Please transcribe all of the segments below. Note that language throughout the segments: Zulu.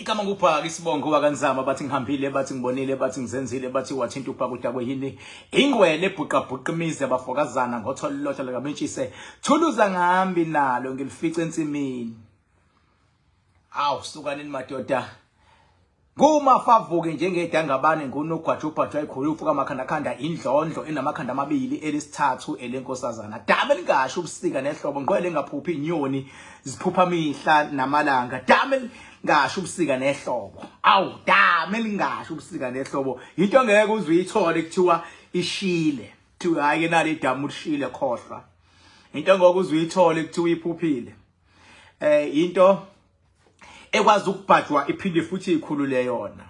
Igama nguphaka isibongo wakanzama bathi ngihambile bathi ngibonile bathi ngizenzile bathi wathinta uphakuta kwehini ingwele ebhuqa imizi abafokazana ngothololotho likamentshise thuluza ngihambi nalo ngilifice ensimini. Awu sukanini madoda ngumafavuke njengedangabane ngunogwajubhajwa ikhulu ufuka amakhanda indlondlo enamakhanda amabili elisithathu elenkosazana dame lingasho ubusika nehlobo ngqwele ngaphuphi inyoni ziphupha mihla namalanga dame ngasho ubusika nehlobo awu dame lingasho ubusika nehlobo into ngeke uzuyithole kuthiwa ishile kuthiwa hayi nali damu lishile khohlwa into ngeke uzuyithole kuthiwa iphuphile into ekwazi ukubhajwa iphinde futhi ikhulule yona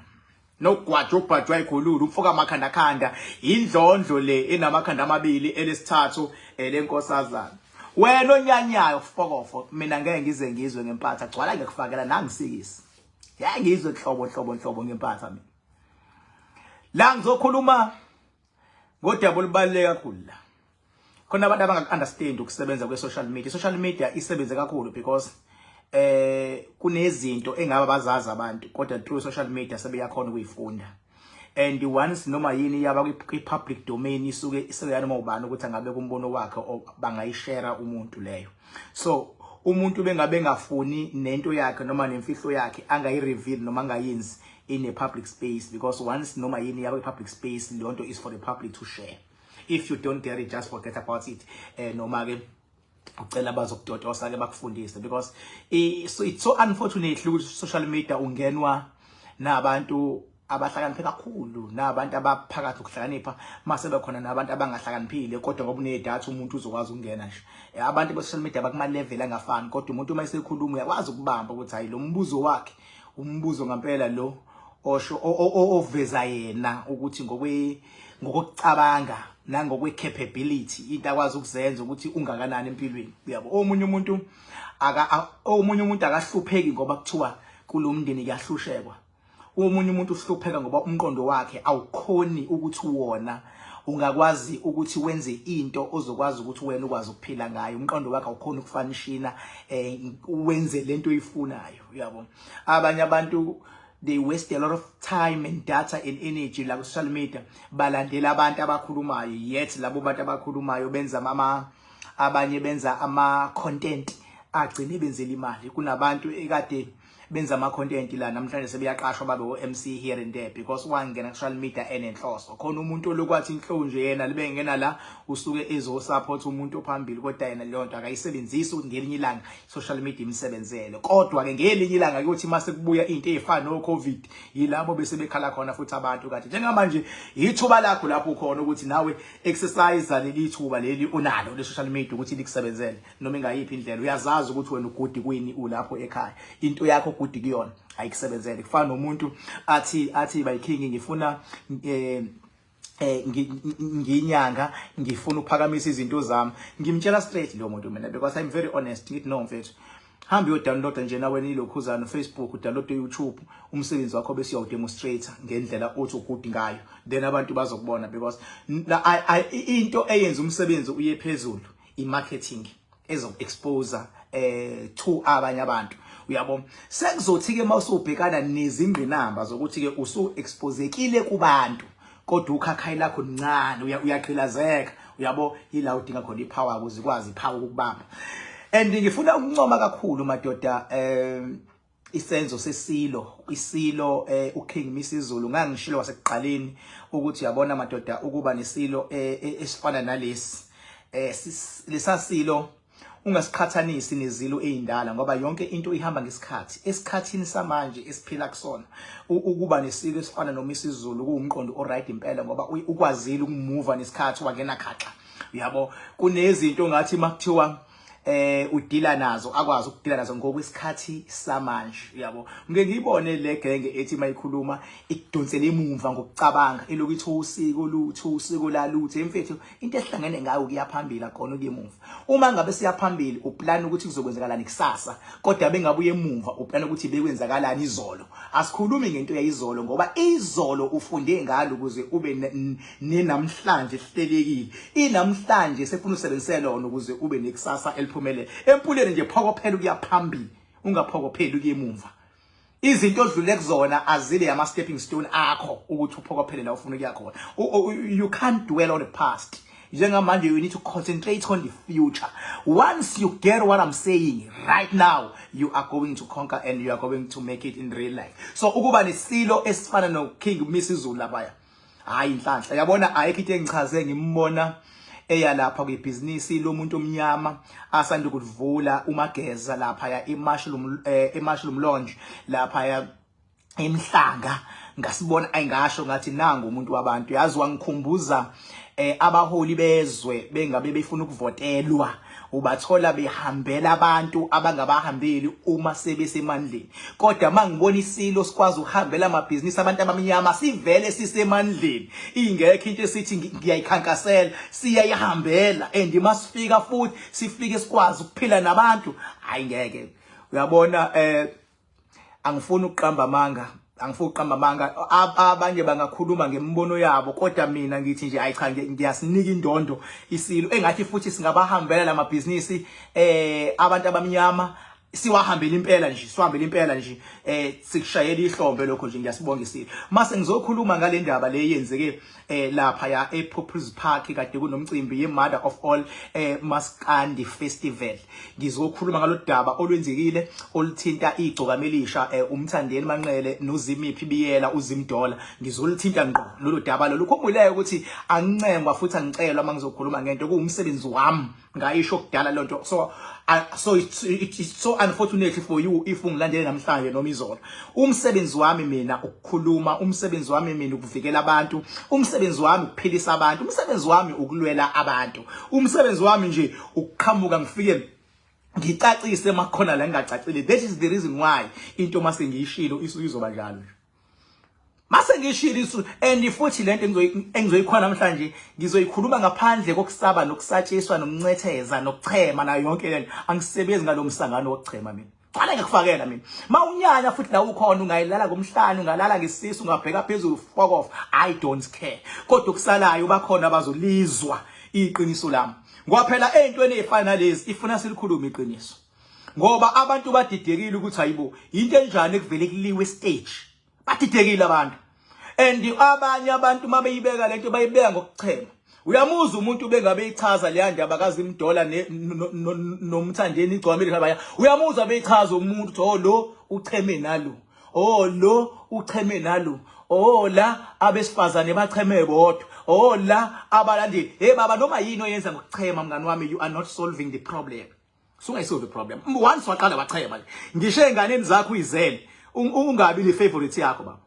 nogwajwa ubhajwa ikhulule ufuka amakhanda indlondlo le enamakhanda amabili elesithathu elenkosazana wena onyanyayo fokofo mina ngeke ngize ngizwe ngempatha gcwala ngekufakela nangisikisi ngizwe hlobo ngempatha mina la ngizokhuluma ngodaba olubaluleke kakhulu la khona abantu abanga-understand ukusebenza kwe-social media isebenze kakhulu because kunezinto engaba bazazi abantu kodwa through social media sebeyakhona ukuyifunda and once noma yini yaba kwi-public domain isuke iseyanoma ubani ukuthi angabe kumbono wakhe bangayishare umuntu leyo so umuntu bengabe ngafuni nento yakhe noma nemfihlo yakhe angayi-reveal noma angayenzi in a public space because once noma yini yaba kwi-public space lonto is for the public to share. If you don't get it, just forget about it noma ke ucela bazokudodosa ke bakufundise because it's so unfortunate ukuthi social media ungenwa nabantu abahlakaniphe kakhulu nabantu abaphakathi ukuhlakanipha mase bekhona nabantu abangahlakaniphile kodwa ngoba unedatha umuntu uzokwazi ukungena nje abantu be-social media bakuma level angafani kodwa umuntu uma esekhuluma uyakwazi ukubamba ukuthi hayi lo mbuzo wakhe umbuzo ngempela lo osho oveza yena ukuthi ngokucabanga nangokwe capability into akwazi ukuzenza ukuthi ungakanani empilweni uyabo omunye umuntu akahlupheki ngoba kuthiwa kulomndeni kuyahlushekwa omunye umuntu uhlupheka ngoba umqondo wakhe awukhoni ukuthi wona ungakwazi ukuthi wenze into ozokwazi ukuthi wena ukwazi ukuphila ngayo umqondo wakhe awukhoni ukufanishina wenze lento oyifunayo uyabo abanye abantu they waste a lot of time and data and energy la social media balandela abantu abakhulumayo yet labo bantu abakhulumayo benza abanye benza ama content agcine benzela imali kunabantu ekade benza ama content la namhlanje sebeyaqashwa babe o-MC here and there because wangena social media enenhloso khona umuntu lokwathi inhlonje yena libe ngena la usuke ezo support umuntu ophambili kodwa yena leyo nto akayisebenzisi ukuthi ngelinye ilanga social media imsebenzele kodwa ke ngelinye ilanga ukuthi mase kubuya into ezifana no COVID yilabo bese bekhala khona futhi abantu kade njengamanje ithuba lakho lapho khona ukuthi nawe exercise leli thuba leli unalo le social media ukuthi likusebenzele noma ingayiphi indlela uyazazi ukuthi wena ugudi kwini ulapho ekhaya into yakho ukuthi kuyona ayikusebenzele kufana nomuntu athi bayiking ngifuna nginyanga ngifuna ukuphakamisa izinto zami ngimtshela straight lo muntu mina because I'm very honest ngithi no mfethu hamba yo download nje nawe nilokhuzana Facebook udownload YouTube umsebenzi wakho bese uyawudemonstrate ngendlela othi ugudi ngayo then abantu bazokubona because into eyenza umsebenzi uye phezulu imarketing ezo-expose to abanye abantu uyabo sekuzothi ke mawusubhekana nezingqinamba zokuthi ke usu-expozekile kubantu kodwa ukhakhayi lakho lincane uyaqhilazeka uyabo yila udinga khona ipower ukuze ikwazi ipower ukubamba and ngifuna ukuncoma kakhulu madoda isenzo sesilo isilo uKing Misizulu ngangishilo wasekuqaleni ukuthi yabona madoda ukuba nesilo esifana nalesi lesasilo ungasiqhathanisi nezilo ezindala ngoba yonke into ihamba ngesikhathi esikhathini samanje esiphila kusona ukuba nesilo esifana noMisizulu kuwumqondo oright impela ngoba ukwazile ukumove nesikhathi wangena khaxa uyabo kunezinto ngathi makuthiwa udila nazo akwazi ukudila nazo ngokwesikhathi samanje yabo ngeke ngiyibone le genge ethi mayikhuluma ikudonsela emumva ngokucabanga elokuthi usiko lalutho emfethu into ehlangene ngayo kuyaphambili akona ukuyemumva uma ngabe siyaphambili uplan ukuthi kuzokwenzakalani kusasa kodwa bengabuye emumva uplan ukuthi bekwenzakalani izolo asikhulumi ngento yayizolo ngoba izolo ufunde ngalo ukuze ube nenamhlanje sihlelekile inamhlanje sefuna usebenzisela lona ukuze ube nekusasa empuleni nje phokophela ukuya phambili ungaphokopheli ukuya emumva izinto odlule kuzona azile ama stepping stone akho ukuthi uphokophele la ufuna ukuya khona. You can't dwell on the past. Njengamanje, you need to concentrate on the future. Once you get what I'm saying right now, you are going to conquer and you are going to make it in real life. So ukuba nesilo esifana no King Mrs. Labaya. Hayi inhlanhla. Yabona ayikho into engichaze ngimbona eya lapha kwebhizinisi lomuntu omnyama asanda ukuvula umageza lapha ya emushroom lounge lapha ya emhlanga, ngasibona ayingasho ngathi nango umuntu wabantu. Yazi wangikhumbuza abaholi bezwe bengabe befuna ukuvotelwa, ubathola behambela abantu abangabahambeli uma sebesemandleni. Kodwa mangibona isilo sikwazi ukuhambela amabhizinisi abantu abamnyama sivele sisemandleni, ingekho into esithi ngiyayikhankasela, siyayihambela and masifika futhi sifike sikwazi ukuphila nabantu. Hayi ngeke. Uyabona, angifuni ukuqamba amanga, abanye bangakhuluma ngembono yabo, kodwa mina ngithi nje ayi cha, ngiyasinika indondo isilo engathi futhi singabahambela lamabhizinisi abantu abamnyama, siwahambela impela nje, sikushayela ihlombe lokho nje. Ngiyasibonga isilo. Mase ngizokhuluma ngale ndaba le yenzeke lapha ya ePupples Park kade kunomcimbi ye-Mother of All Maskandi Festival. Ngizokhuluma ngalolu daba olwenzekile oluthinta igcokamelisha uMthandeni Manqele noZimiphi Biyela Zimdola. Ngizolithinta ngqo lolu daba lolu. Khumbuleke ukuthi angincengwa futhi angicelwa mangizokhuluma ngento kuwumsebenzi wami, ngayisho kudala lonto. So it's so unfortunately for you if ungilandele namhlanje noma izolo. Umsebenzi wami mina ukukhuluma, umsebenzi wami mina ukuvikela abantu, umsebenzi wami ukuphilisa abantu, umsebenzi wami ukulwela abantu, umsebenzi wami nje ukuqhamuka ngifike ngicacise makhona la ngingacacile. That is the reason why into mase ngiyishilo izoba njalo. Mase ngishilo isu, and futhi lento engizoyikhona namhlanje ngizoyikhuluma ngaphandle kokusaba nokusatshiswa nomncetheza nokuchema nayo yonke lento. Angisebenzi ngalomsangano wokuchema mina. Qala ngikufakela mina. Mawunyanya futhi la ukhona ungayilala ngomhlanje, ungalala ngesisiso, ungabheka phezulu, fuck off. I don't care. Kodwa kusalayo bakhona abazolizwa iqiniso lami. Ngoba phela ezintweni ezifana lezi ifuna silikhuluma iqiniso. Ngoba abantu badidekile ukuthi hayibo into enjani ekuvele kuliwe stage. Badidekile abantu. And abanye abantu mabeyibeka lento bayibeka ngokuchema. Uyamuza umuntu bengabe ichaza le ndaba kaZimdola noMthandeni igcwamile baya. Uyamuza beyichaza umuntu, oh lo ucheme nalo. Oh lo ucheme nalo. Oh la abesifazane bacheme bodwa. Oh la abalandeli. Hey baba, noma yini oyenza ngokuchema mngani wami, you are not solving the problem. Sungayisolve the problem. Once waqala wachema, ngisho enganeni zakho uyizele, ungabi le favorite yakho baba.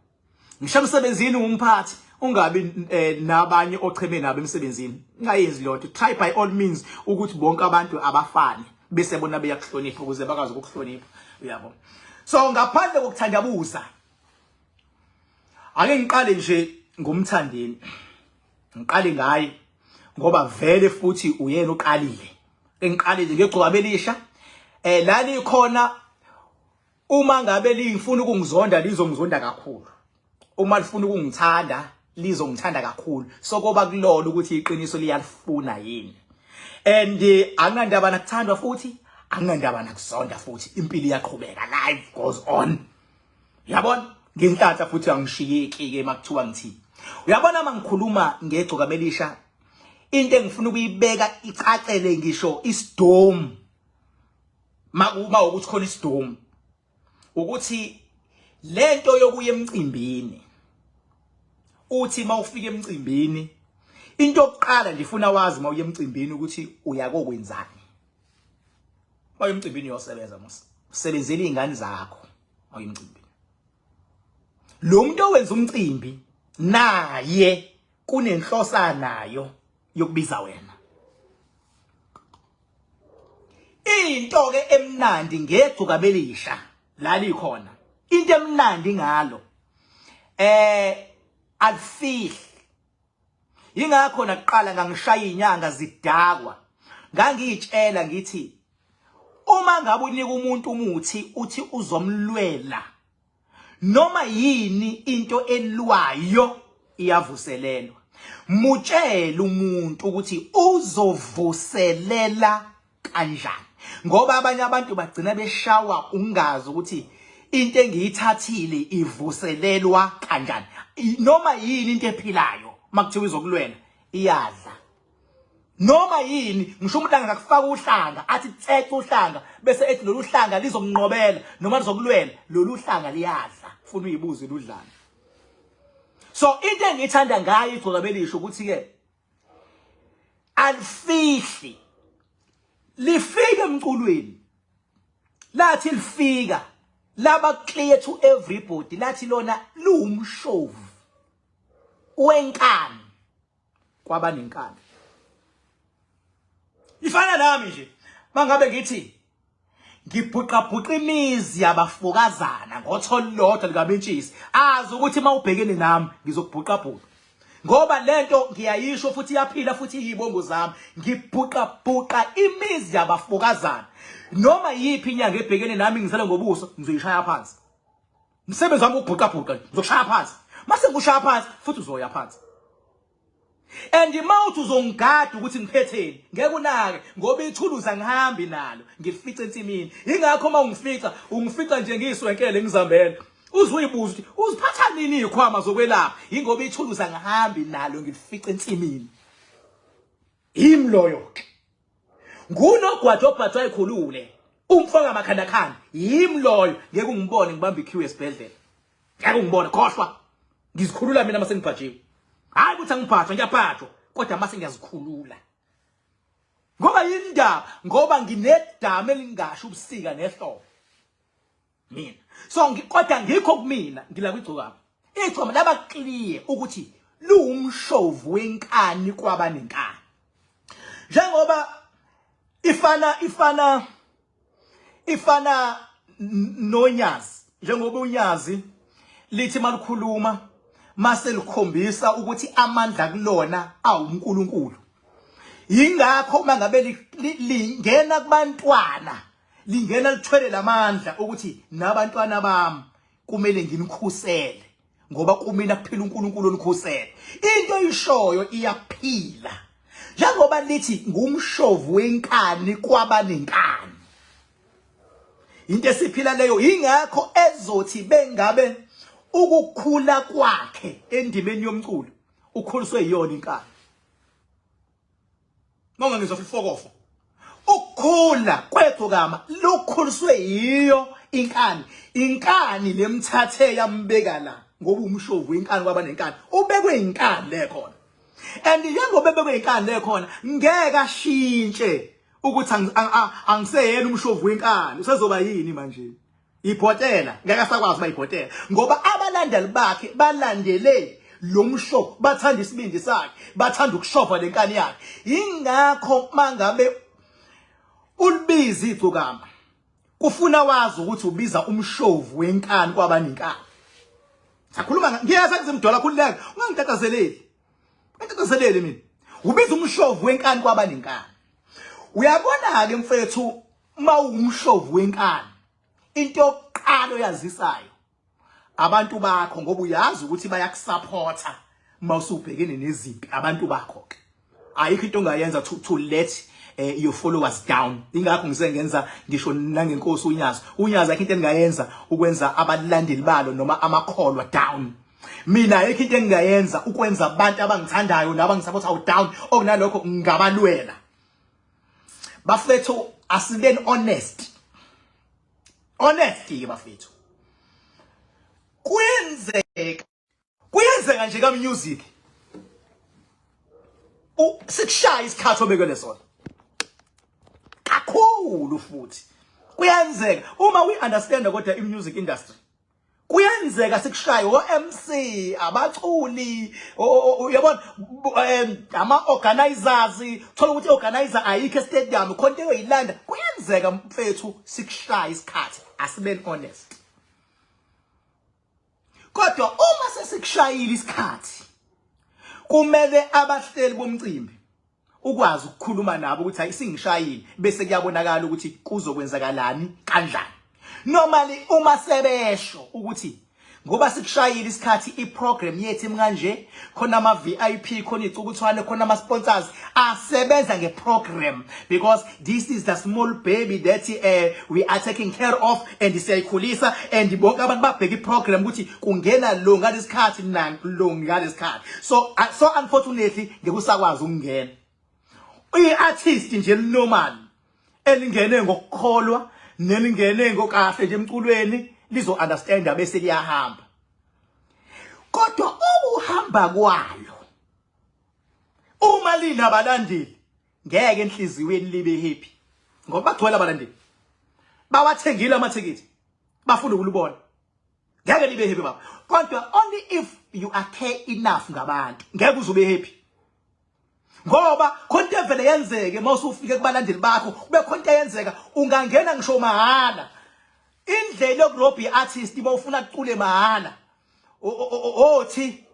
Ngisho emsebenzini umphathi, ungabi nabanye ocheme nabo emsebenzini. Ungayenzi lonto. Try by all means ukuthi bonke abantu abafane bese bona beyakuhlonipha ukuze bakazi ukuhlonipha. Uyabo. So ngaphandle kokuthandabuza, ake ngiqale nje ngomthandeni. Ngiqale ngaye ngoba vele futhi uyena oqalile. Engiqale nje ngegcokabelisha lali khona, uma ngabe lifuna ukungizonda lizongizonda kakhulu. Uma lifuna ukungithanda lizongithanda kakhulu. So kuba kulolo ukuthi iqiniso liyalifuna yini. And angandaba nakuthandwa futhi, angandaba nakuzonda futhi, impilo iyaqhubeka, life goes on. Yabona? Nginhlanhla futhi angishiyeki ke makuthiwa ngithi. Uyabona mangikhuluma ngegcokabelisha, into engifuna ukuyibeka icacele ngisho isidom. Uma ukuthi khona isidom ukuthi lento yokuya emcimbini, uthi mawufika emcimbini, into yokuqala ndifuna wazi mawuya emcimbini ukuthi uyakokwenzani. Mawuya emcimbini uyosebenza mos. Usebenzela izingane zakho mawuya emcimbini. Lo muntu owenza umcimbi naye kunenhlosa nayo yokubiza wena. Into ke emnandi ngegcokabelisha lali khona. Into emnandi ngalo alifihli. Yingakho naqala ngangishaya inyanga zidakwa. Ngangitshela ngithi uma ngabe unika umuntu umuthi uthi uzomlwela, noma yini into elwayo iyavuselelwa. Mutshela umuntu ukuthi uzovuselela kanjani. Ngoba abanye abantu bagcina beshawa ungazi ukuthi into engiyithathile ivuselelwa kanjani. Noma yini into ephilayo makuthiwa izokulwela iyadla. Noma yini ngisho umuntu angakufaka uhlanga athi tsethe uhlanga bese ethi lolu hlanga lizokunqobela noma lizokulwela lolu hlanga liyadla. Ufuna uyibuze ludlana. So into engithanda ngayo igcoka belisho ukuthi ke alifihli lifika emculweni lathi lifika laba clear to everybody lathi lona luwumshovu wenkani kwabanenkani. Ifana nami nje mangabe ngithi ngibhuqa imizi yabafokazana ngotholodwa likaBentshisi azi ukuthi mawubhekene nami ngizokubhuqa ngoba lento ngiyayisho futhi iyaphila futhi iyibongo zami. Ngibhuqa imizi yabafokazana noma yipi inyanga ebhekene nami ngizela ngobuso ngizoyishaya phansi. Umsebenzi wami ukubhuqa ngizokushaya phansi. Mase ngikushaya phansi futhi uzoya phansi. And imawuthi uzongigada ukuthi ngiphetheni ngeke unake ngoba ithuluza ngihambi nalo ngilifica ensimini. Ingakho uma ungifica nje ngiswenkele ngizambela uzuyibuza ukuthi uziphatha nini izikhwama zokwelapha ingoba ithuluza ngihambi nalo ngilifica ensimini. Imloyo ngunogwadi obhathwa ekhulule umfoka amakhandakhanda imloyo ngeke ungibone ngibamba iqueue esibhedlela. Ngeke ungibone khohlwa ngizikhulula mina mase ngibhajiwe. Hayi ukuthi angiphathwa ngiyaphathwa kodwa mase ngiyazikhulula. Ngoba yindaba ngoba nginedama elingasho ubusika nehlobo. Mina so ngikodwa ngikho kumina ngila kwigcokama. Igcokama laba clear ukuthi luwumshovu wenkani kwabanenkani. Njengoba ifana nonyazi. Njengoba unyazi lithi malikhuluma mase likhombisa ukuthi amandla kulona awuNkulunkulu. Yingakho mangabe lingena kubantwana lingena lithwele lamandla ukuthi nabantwana bami kumele nginikhusele ngoba kumina kuphila uNkulunkulu onikhusele. Into oyishoyo iyaphila. Njengoba lithi ngumshovu wenkani kwabanenkani. Into esiphila leyo ingakho ezothi bengabe ukukhula kwakhe endimeni yomculo ukhuliswe iyona inkani. Noma ngizofifokofo ukukhula kwegcokama lokhuliswe yiyo inkani. Inkani lemthathe yambeka la ngoba umshovu wenkani kwabanenkani ubekwe inkani le khona. And njengoba bebekwe inkani le khona ngeke ashintshe ukuthi angiseyena umshovu wenkani usezoba yini manje. Ibhotela ngeke asakwazi bayibhotela ngoba abalandeli bakhe balandele lo mshovu bathanda isibindi sakhe bathanda ukushova lenkani yakhe. Ingakho mangabe ulibiza igcokama kufuna wazi ukuthi ubiza umshovu wenkani kwabanenkani. Sakhuluma ngiyaza Zimdola khulileke ungangitatazeleli. Ngitatazeleli mina. Ubiza umshovu wenkani kwabanenkani. Uyabona ke mfethu mawumshovu wenkani into yokuqala oyazisayo abantu bakho ngoba uyazi ukuthi bayakusupporta mawusubhekene nezimpi abantu bakho ke. Ayikho into ongayenza to let your followers down. Ingakho ngisengenza ngisho nangenkosi unyazi akho into engayenza ukwenza abalandeli balo noma amakholwa down. Mina ayikho into engayenza ukwenza abantu abangithandayo nabangisupporta down okunalokho ngabalwela. Bafethu asibeni honest. Honesty bafethu. Kuyenzeka nje ka music. Sikushaya isikhathi obekele sona. Kakhulu futhi. Kuyenzeka uma we understand kodwa in music industry. Kuyenzeka sikushaya o-MC, abaculi, uyabona ama-organizers, thola ukuthi i-organizer ayikho e-stadium, khonto eyoyilanda. Kuyenzeka mfethu sikushaya isikhathi, asibeni honest. Kodwa uma sesikushayile isikhathi, kumele abahleli bomcimbi ukwazi ukukhuluma nabo ukuthi ayisingishayile bese kuyabonakala ukuthi kuzokwenzakalani kanjani. Normally uma sebesho ukuthi ngoba sikushayile isikhathi iprogram yethu imkanje khona ama VIP khona icukuthwane khona ama sponsors asebenza ngeprogram because this is the small baby that we are taking care of and siyayikhulisa and bonke abantu babheka iprogram ukuthi kungena lo ngalesikhathi nango ngalesikhathi so unfortunately ngekusakwazi ukungena i-artist nje normal elingene ngokukholwa nelingene ngokahle nje emculweni lizo understand bese liyahamba kodwa ukuhamba kwalo uma lina abalandeli ngeke enhliziyweni libe happy ngoba bagcwele abalandeli bawathengile amathikithi bafuna ukulubona ngeke libe happy baba kodwa only if you are care enough ngabantu ngeke uzobe happy ngoba konke evele yenzeke mawusufike kubalandeli bakho kube konke yenzeka ungangena ngisho mahala indlela yokurobha iartist bawufuna kucule mahala othi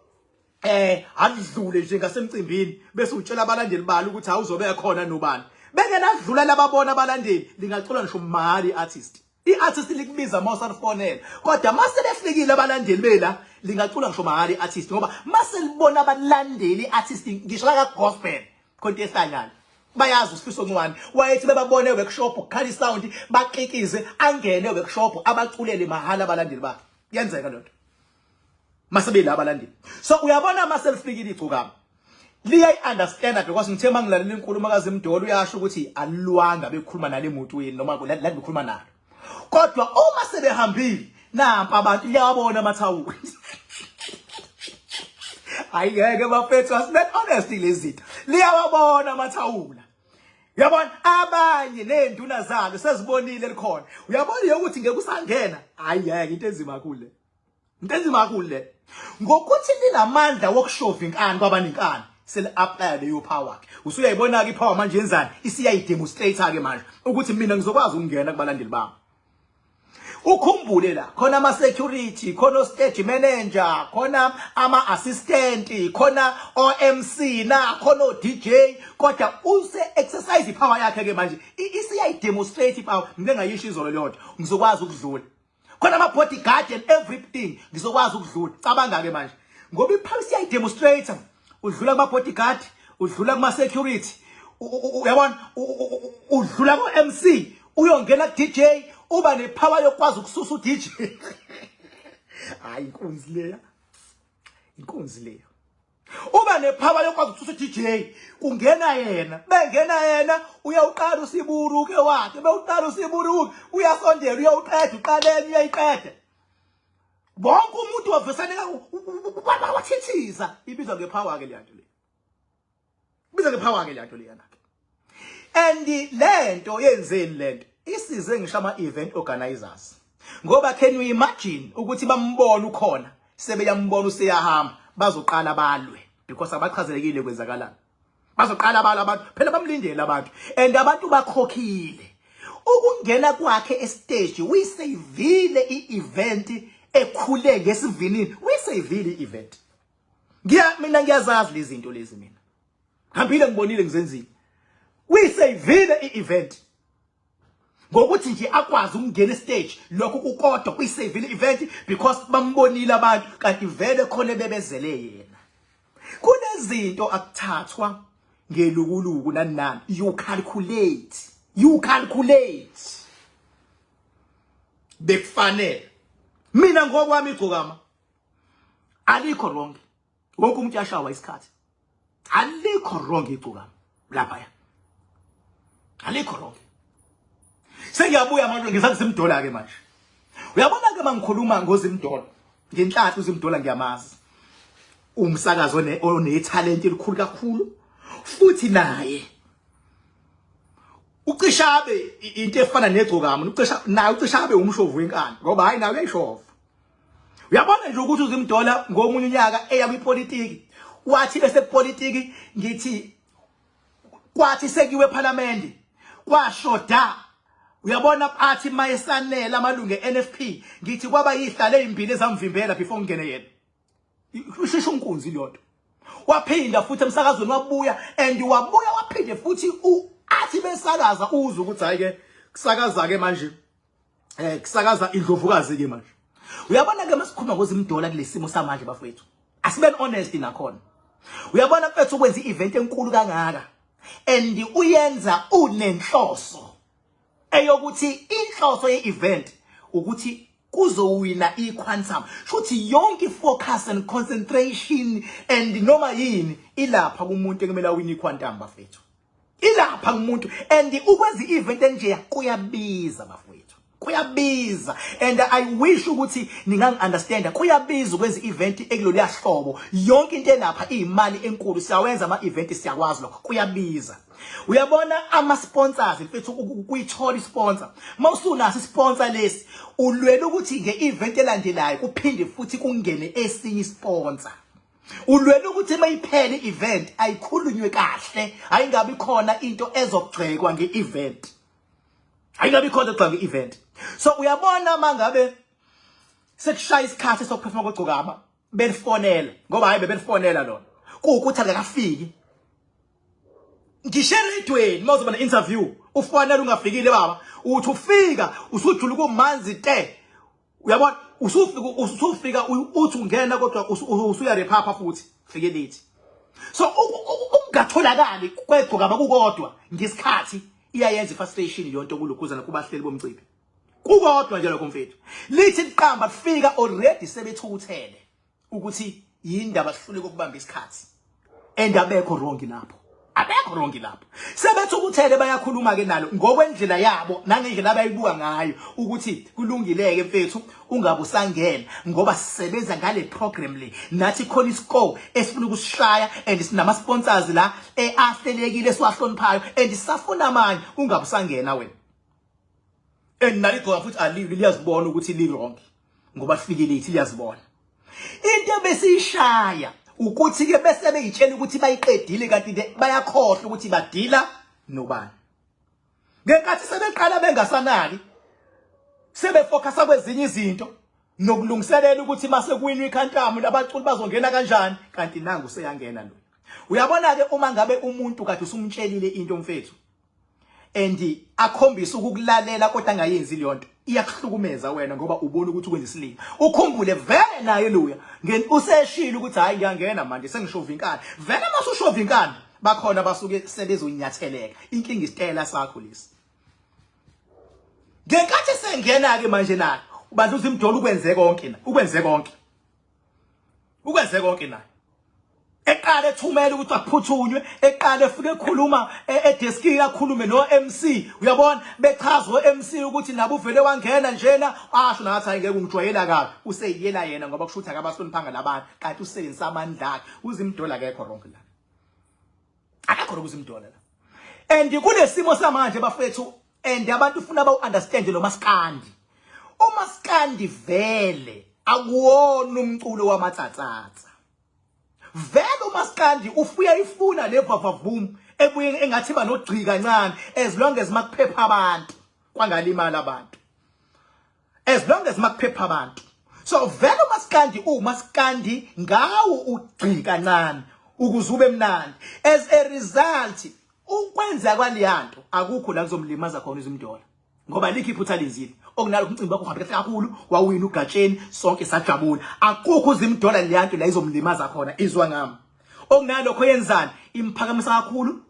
adlule nje ngasemcimbini bese utshela abalandeli balo ukuthi awuzobe khona nobani bengenadlula lababona abalandeli lingacula ngisho mahala iartist iartist likubiza mawusarifonela kodwa mase lefikile abalandeli bela lingacula ngisho mahala iartist ngoba mase libona abalandeli iartist ngisho ka gospel konke ehlanyana bayazi usifiso ncwane wayethi bebabone workshop ukukhala isound baqikize angene workshop abaculele mahala abalandeli bakhe yenzeka lonto masabe la abalandeli so uyabona mase lifikile icukama liya understand because ngithe mangilalela inkulumo kaZimdola uyasho ukuthi alilwanga bekhuluma nale emotweni noma la bekhuluma nalo kodwa uma sebehambile nampa abantu liyabona amathawula ayeke bafethu asibet honestly lezinto liyawabona amathawula uyabona abanye nenduna zalo sezibonile likhona uyabona ukuthi ngeke usangena ayeke into enzima kakhulu le ngokuthi linamandla wokushova inkani kwabaninkani sel apply leyo power ke usuyayibona ke ipower manje yenzani isiyayidemonstrate ke manje ukuthi mina ngizokwazi ukungena kubalandeli bami ukhumbule la khona ama security khona stage manager khona ama assistant khona OMC na khona DJ kodwa use exercise power yakhe ke manje isiyayidemonstrate power ngengayisho izolo lodwa ngizokwazi ukudlula khona ama bodyguard and everything ngizokwazi ukudlula cabanga ke manje ngoba ipower isiyayidemonstrate udlula kuma bodyguard udlula kuma security uyabona udlula ku MC uyongena ku DJ uba nepower yokwazi ukususa uDJ hayi inkunzi leya uba nepower yokwazi ukususa uDJ kungena yena bengena yena uyawuqala usiburuke wakhe bewuqala usiburuke uyasondela uyawuqeda uqaleni uyayiqeda bonke umuntu wavesane wathithiza ibizwa ngepower ke leyanto le ibizwa ngepower ke leyanto le yanake and lento yenzeni lento isize ngisho ama event organizers ngoba can you imagine ukuthi bambone ukhona sebeyambona useyahamba bazoqala balwe because abachazelekile kwenzakalana bazoqala balwe abantu phela bamlindele abantu and abantu bakhokhile ukungena kwakhe estage uyisavile ievent ekhule ngesivinini uyisavile ievent mina ngiyazazi lezi zinto lezi mina ngihambile ngibonile ngizenzile uyisavile ievent ngokuthi nje akwazi ukungena stage lokho kukodwa kuyisavile event because bambonile abantu kanti vele khona bebezele yena kunezinto akuthathwa ngelukuluku nanani you calculate bekufanele mina ngokwami igcokama alikho wrong wonke umuntu yashawa isikhathi alikho wrong igcokama lapha ya alikho wrong sengiyabuya manje ngisathi Zimdola ke manje uyabona ke mangikhuluma ngoZimdola ngenhlanhla uZimdola ngiyamazi umsakazo one-talent elikhulu kakhulu futhi naye ucishabe into efana negcokama ucishabe umshovu wenkani ngoba hayi nawe uyayishova uyabona nje ukuthi uZimdola ngomunye unyaka eya kwipolitiki wathi bese kupolitiki ngithi kwathi sekiwe eParliament kwashoda uyabona athi mayesanela amalungu eNFP ngithi kwaba yihlale ezimbili ezamvimbela before ngene yena ushisho unkunzi lodwa waphinda futhi emsakazweni wabuya and wabuya waphinde futhi athi besakaza uzwe ukuthi hayi ke kusakaza ke manje kusakaza indlovukazi ke manje Uyabona ke masikhuluma ngoZimdola kulesimo samanje bafethu. Asibe honest nakhona. Uyabona mfethu ukwenza i-event enkulu kangaka and uyenza unenhloso eyokuthi inhloso ye-event ukuthi kuzowina iquantum. Shuthi yonke focus and concentration and noma yini ilapha kumuntu ekumele awine iquantum bafethu. Ilapha kumuntu and ukwenza i-event enje kuyabiza bafethu. Kuyabiza and I wish ukuthi ningang understand kuyabiza ukwenza i-event ekuloliya hlobo yonke into elapha imali enkulu siyawenza ama-event siyakwazi lokho kuyabiza. Uyabona ama sponsors mfethu kuyithola isponsor mawusunaso isponsor lesi ulwela ukuthi nge-event elandelayo kuphinde futhi kungene esinye isponsor. Ulwela ukuthi mayiphele i-event ayikhulunywe kahle ayingabi khona into ezogcekwa nge-event. Ayingabi khona egcekwa nge-event. So uyabona mangabe sekushaya isikhathi sokuphefuma kogcokama belifonela ngoba hayi bebelifonela lona kuukuthi akafiki. Ngisho eredweni mawuzoba ne interview ufonela ungafikile baba uthi ufika usujula kumanzi te. Uyabona usufika uthi ungena kodwa usuya rephapha futhi fike late. So ungatholakali kwegcokama kukodwa ngesikhathi iyayenza frustration yonto kulokuzana kubahleli bomcibi. Kukodwa nje lokho mfethu. Lithi liqamba lifika already sebethukuthele ukuthi yindaba sihluleke ukubamba isikhathi. And abekho wrong lapho. Abekho wrong lapho. Sebethukuthele bayakhuluma ke nalo ngokwendlela yabo nangendlela abayibuka ngayo ukuthi kulungileke mfethu ungabe usangena ngoba sisebenza ngale program le nathi khona iscore esifuna ukusishaya and sinama sponsors la ahlelekile siwahloniphayo and sisafuna amanye ungabe usangena wena. And nalidwa futhi alivi liyazibona ukuthi li wrong ngoba sifike late liyazibona. Into besishaya ukuthi ke bese beyitshela ukuthi bayiqedile kanti bayakhohlwa ukuthi badila nobani. Ngenkathi sebeqala bengasanaki sebefocusa kwezinye izinto nokulungiselela ukuthi mase kuwinwe iquantum labaculi bazongena kanjani kanti nangu seyangena lo. Uyabona ke uma ngabe umuntu kade usumtshelile into mfethu and akhombisa ukukulalela kodwa angayenzi leyonto iyakuhlukumeza wena ngoba ubona ukuthi ukwenza isilimo. Ukhumbule vele naye luya useshila ukuthi hayi ngiyangena manje sengishova inkani. Vele masushova inkani bakhona basuke sebezonyatheleka. Inkinga isitela sakho lesi. Ngenkathi sengena ke manje naye ubantu Zimdola ukwenze konke na ukwenze konke. Ukwenze konke naye. Eqale ethumela ukuthi aphuthunywe eqale ufike ekhuluma edeskini akhulume no MC uyabona bechazwe MC ukuthi nabo uvele wangena njena asho nathi ayingeke ungijwayela kabi useyiyela yena ngoba kushuthi akabahloniphanga labantu kanti usebenzisa amandla akhe uZimdola akekho wrong la akekho uZimdola la and kulesimo samanje bafethu and abantu ufuna ba understand lo maskandi umaskandi vele akuwona umculo wamatsatsatsa. Vele umaskandi ufuya ifuna lebhavavum ebuye engathi ba nogcika kancane as long as makuphepha abantu kwangalimala abantu as long as makuphepha abantu. So vele umaskandi ngawo ugcika kancane ukuze ube mnandi. As a result ukwenza kwaliyanto akukho la kuzomlimaza khona uZimdola ngoba likho iphutha lenzile okunalo umcimbi wakho uhambele kakhulu wawina ugatsheni sonke sajabula akukho uZimdola liyanto la izomlimaza khona izwa ngami okunalokho yenzani imphakamisa kakhulu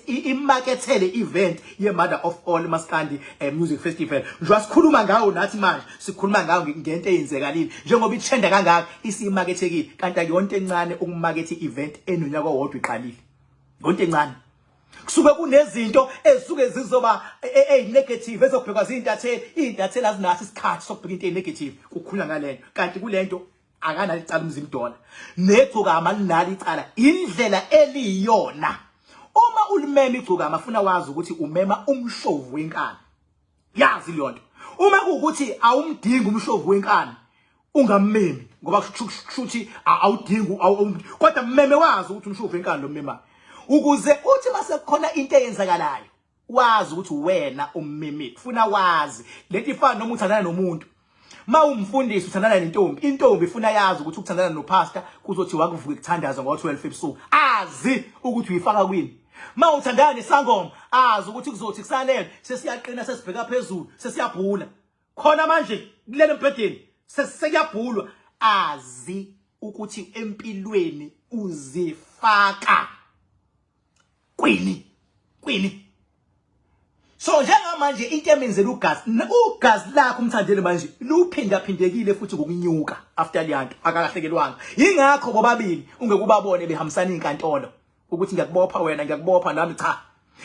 imakethele event ye mother of all maskandi music festival nje asikhuluma ngawo nathi manje sikhuluma ngawo ngento eyenzekalile njengoba ithenda kangaka isimakethekile kanti akuyonto encane ukumakethe event enonyaka owodwa iqalile ngonto encane. Kusuke kunezinto ezisuke zizoba negative ezobhekwa izintatheli azinathi isikhathi sokubheka into negative ukukhula ngalento kanti kulento akana licala uZimdola negcokama linali icala indlela eliyona uma ulimema igcokama afuna wazi ukuthi umema umshovu wenkani yazi leyonto uma kuukuthi awumdingi umshovu wenkani ungammemi ngoba kushuthi awudingi kodwa mmeme wazi ukuthi umshovu wenkani lo mmema ukuze uthi mase khona into eyenzakalayo wazi ukuthi wena ummemi ufuna wazi leti ifana noma uthandana nomuntu mawumfundisi uthandana nentombi intombi ifuna yazi ukuthi ukuthandana nopastor kuzothi wakuvuka ukuthandaza ngo12 ebusuku azi ukuthi uyifaka kwini mawuthandana nesangoma azi ukuthi kuzothi kusalele sesiyaqina sesibheka phezulu sesiyabhula khona manje kulele embhedeni sesiyabhulwa azi ukuthi empilweni uzifaka kwini so njengamanje into emenzela ugazi lakho Mthandeni manje luphindaphindekile futhi ngokunyuka after liyanto akakahlekelwanga yingakho bobabili ungekubabone behambisana inkantolo ukuthi ngiyakubopha wena ngiyakubopha nami cha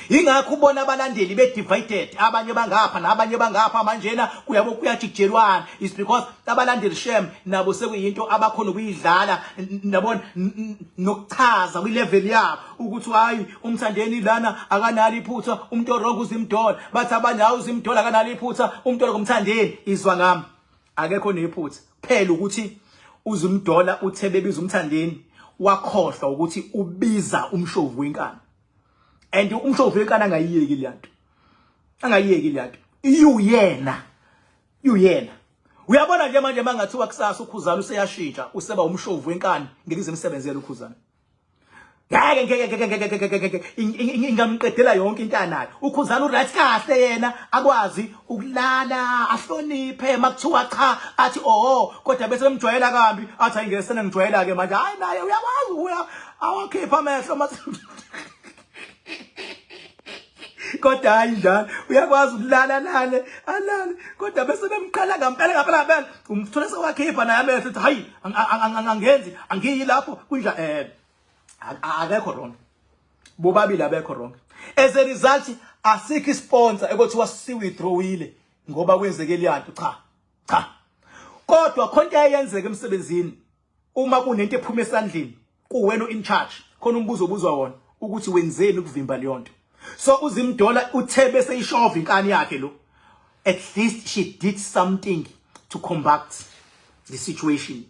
yingakho ubona abalandeli be divided abanye bangapha nabanye bangapha manjena kuyabo kuyajijelwana is because abalandeli shem nabo sekuyinto abakhona ukuyidlala nabona nokuchaza kwi level yabo ukuthi hayi uMthandeni lana akanali iphutha umuntu orongo uZimdola bathi abanye hawu uZimdola akanali iphutha umuntu orongo uMthandeni izwa ngami akekho nephutha phela ukuthi uZimdola uthe bebiza uMthandeni wakhohlwa ukuthi ubiza umshovu wenkani and umshovu wenkani angayiyeki liyanto uyena uyabona nje manje mangathiwa kusasa ukhuzana useyashintsha useba umshovu wenkani ngeke imsebenzele ukhuzana ngeke ingamqedela yonke into anayo ukhuzana uright kahle yena akwazi ukulala ahloniphe makuthiwa cha athi kodwa bese bemjwayela kambi athi ayingesena ngijwayela ke manje hayi naye uyakwazi awakhipha amehlo kodwa hayi njalo uyakwazi ukulala alale kodwa bese bemqala ngempela umthola sewakhipha naye amehlo ethi hayi angenzi angiyi lapho kunja akekho wrong bobabili abekho wrong as a result asikho sponsor ekuthiwa siwithdrawile ngoba kwenzeke liyanto cha kodwa khonto ayenzeke emsebenzini uma kunento ephuma esandleni kuwena in charge khona umbuzo obuzwa wona ukuthi wenzeni ukuvimba leyonto so uZimdola uthe bese ishova inkani yakhe lo at least she did something to combat the situation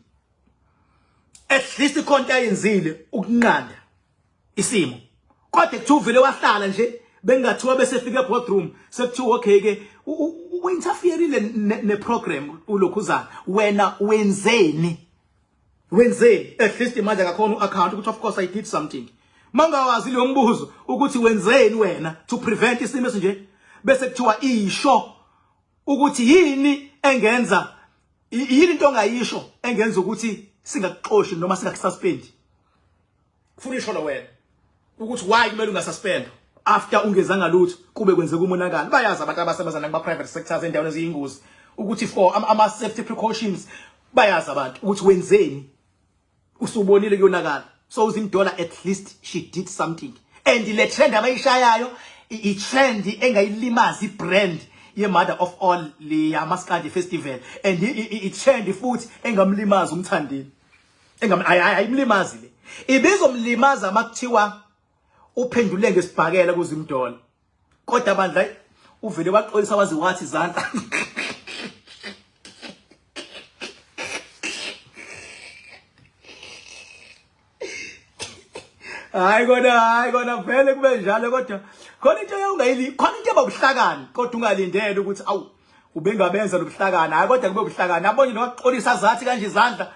at least ikhonto ayenzile ukunqanda isimo kodwa kuthuvile wahlala nje bengathiwa bese fika boardroom sekuthiwa okay ke uinterferile neprogram ulokhuzana wena wenzeni at least manje akakhona uaccount ukuthi of course I did something mangawazi lo mbuzo ukuthi wenzeni wena to prevent isimo esinje bese kuthiwa isho ukuthi yini engenza yini into ongayisho engenza ukuthi singakuxoshi noma singakususpend kufuna isho lo wena ukuthi why kumele ungasuspend after ungezanga lutho kube kwenzeka umonakalo bayazi abantu abasebenza nakuma private sectors endaweni eziyingozi ukuthi for ama safety precautions bayazi abantu ukuthi wenzeni usubonile kuyonakala so uZimdola at least she did something and le trend abayishayayo I trend engayilimazi brand ye mother of all le Yamaskandi festival and I trend futhi engamlimazi uMthandeni ayimlimazi le ibizomlimaza makuthiwa uphendule ngesibhakela kuZimdola kodwa bandla uvele waxolisa wazi wathi izandla hayi kona vele kube njalo kodwa khona into ungayili khona into ebabuhlakani kodwa ungalindele ukuthi awu ubengabenza lobuhlakani hayi kodwa kube ubuhlakani yabona nokuxolisa zathi kanje izandla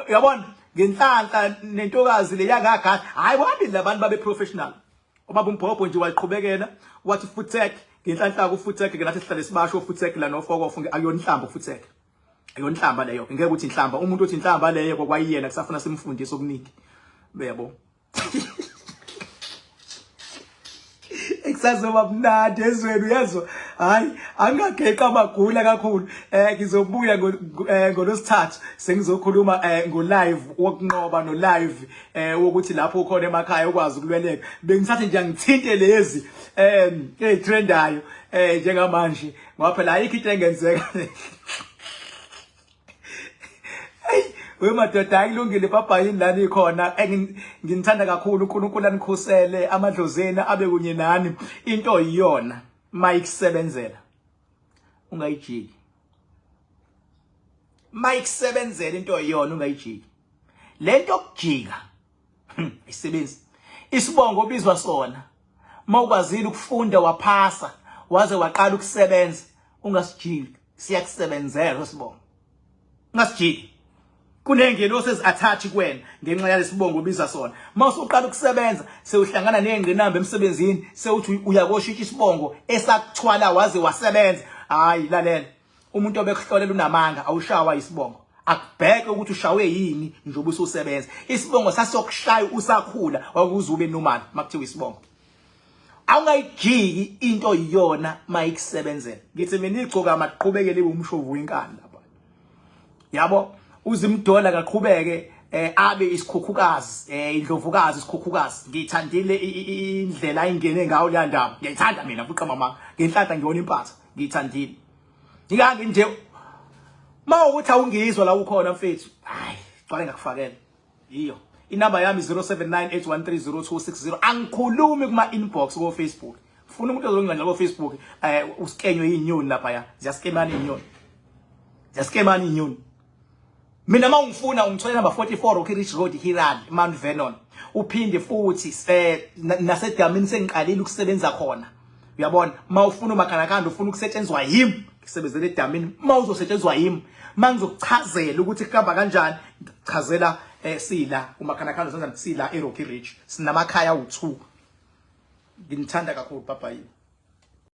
uyabona ngenhlanhla nentokazi le yangagada hayi bobabili labantu babe professional obaba uMbhobho nje wayiqhubekela wathi futek ngenhlanhla ku futek ke nathi sihlale sibasho futek la nofokofu ayonhlamba futek ayonhlamba leyo ngeke ukuthi inhlamba umuntu othi inhlamba leyo kwayiyena kusafuna simfundise okuningi uyabo Sazoba mnandi ezweni uyezwa hayi angageqa amagula kakhulu ngizobuya ngolosithathu sengizokhuluma ngo live wokunqoba no live wokuthi lapho ukhona emakhaya ukwazi ukulweleka bengisathi nje ngithinte lezi ezitrendayo njengamanje ngoba phela ayikho into engenzeka wemadoda ayilungile papa yini lani khona nginithanda kakhulu uNkulunkulu anikhusele amadlozeni abe kunye nani into iyona mayikusebenzela ungayijiki mayikusebenzela into iyona ungayijiki lento okujika isebenzi isibongo obizwa sona mawukwazile ukufunda waphasa waze waqala ukusebenza ungasijiki siyakusebenzela sibongo ungasijiki kunengeno osezi-attach kuwena ngenxa yalesibongo obiza sona mawusuqala ukusebenza sewuhlangana nengqinamba emsebenzini sewuthi uyakoshintsha isibongo esakuthwala waze wasebenza hayi lalela umuntu obekuhlolela unamanga awushawa isibongo akubheke ukuthi ushawe yini njengoba ususebenza. Isibongo sasokushaya usakhula wakuze ube nomali makuthiwa isibongo. Awungayijiki into iyona mayikusebenzela. Ngithi mina igcoka maqhubekele umshovu wenkani lapha. Yabo uZimdola kaqhubeke abe isikhukhukazi indlovukazi isikhukhukazi. Ngithandile indlela ayingene ngayo le ndaba. Ngiyithanda mina fuqa mama. Ngenhlahla ngiyona impatha. Ngithandile. Ngikange nje mawukuthi awungizwa la ukhona mfethu. Hayi, gcwale ngakufakela. Iyo. Inamba yami 0798130260. Angikhulumi kuma inbox ko Facebook. Ufuna umuntu ozongcela ko Facebook usikenywe inyoni lapha ya. Ziyaskemana inyoni. Ziyaskemana inyoni. Mina mawungifuna ungithola number 44 Rocky Ridge Road Hiran Mount Vernon. Uphinde futhi nasedamini sengiqalile ukusebenza khona. Uyabona mawufuna umakhalakanda ufuna ukusetshenzwa yimi ngisebenzele edamini mawuzosetshenzwa yimi mangizokuchazela ukuthi kuhamba kanjani ngichazela sila umakhalakanda senza sila eRocky Ridge sinamakhaya u2 ngithanda kakhulu papa yini.